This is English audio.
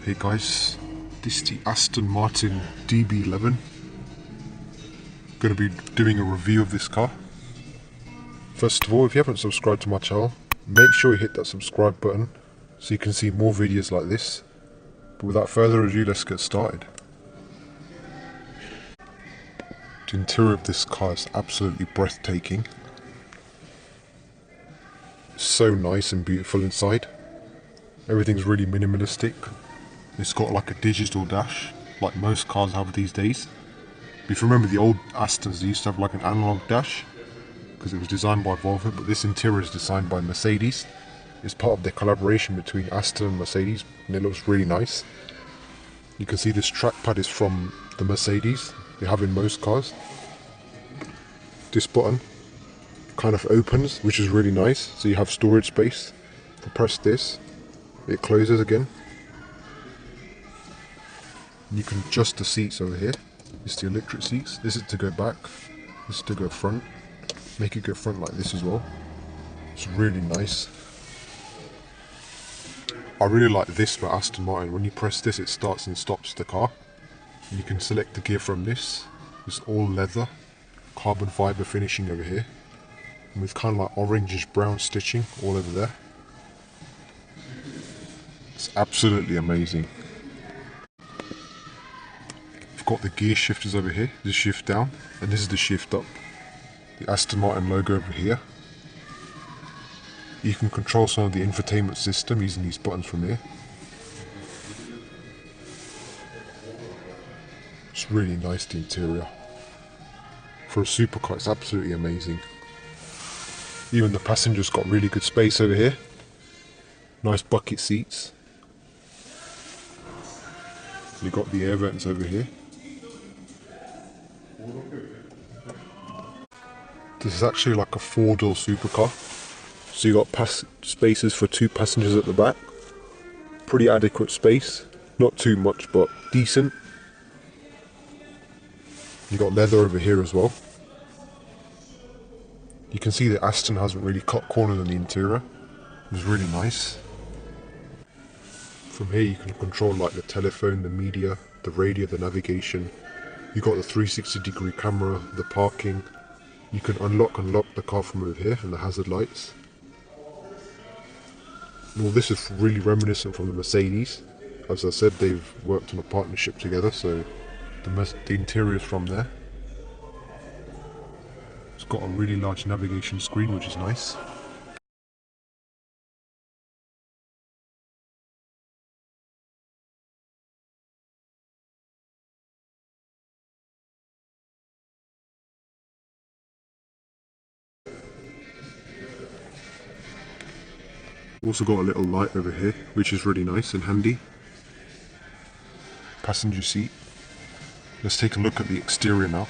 Hey guys, this is the Aston Martin DB11. Going to be doing a review of this car. First of all, if you haven't subscribed to my channel, make sure you hit that subscribe button so you can see more videos like this. But without further ado, let's get started. The interior of this car is absolutely breathtaking. It's so nice and beautiful inside. Everything's really minimalistic. It's got like a digital dash, like most cars have these days. If you remember the old Astons, they used to have like an analog dash, because it was designed by Volvo, but this interior is designed by Mercedes. It's part of the collaboration between Aston and Mercedes, and it looks really nice. You can see this trackpad is from the Mercedes, they have in most cars. This button kind of opens, which is really nice, so you have storage space. If you press this, it closes again. You can adjust the seats over here. It's the electric seats. This is to go back. This is to go front. Make it go front like this as well. It's really nice. I really like this for Aston Martin. When you press this, it starts and stops the car. You can select the gear from this. It's all leather, carbon fibre finishing over here, and with kind of like orangish brown stitching all over there. It's absolutely amazing. Got the gear shifters over here, the shift down, and this is the shift up. The Aston Martin logo over here. You can control some of the infotainment system using these buttons from here. It's really nice, the interior. For a supercar, it's absolutely amazing. Even the passengers got really good space over here. Nice bucket seats. You got the air vents over here. This is actually like a four-door supercar, so you got spaces for two passengers at the back. Pretty adequate space, not too much but decent. You got leather over here as well. You can see that Aston hasn't really cut corners on the interior. It's really nice. From here you can control like the telephone, the media, the radio, the navigation. You got the 360-degree camera, the parking. You can unlock and lock the car from over here, and the hazard lights. And all this is really reminiscent from the Mercedes. As I said, they've worked on a partnership together, so the interior is from there. It's got a really large navigation screen, which is nice. Also got a little light over here, which is really nice and handy. Passenger seat. Let's take a look at the exterior now.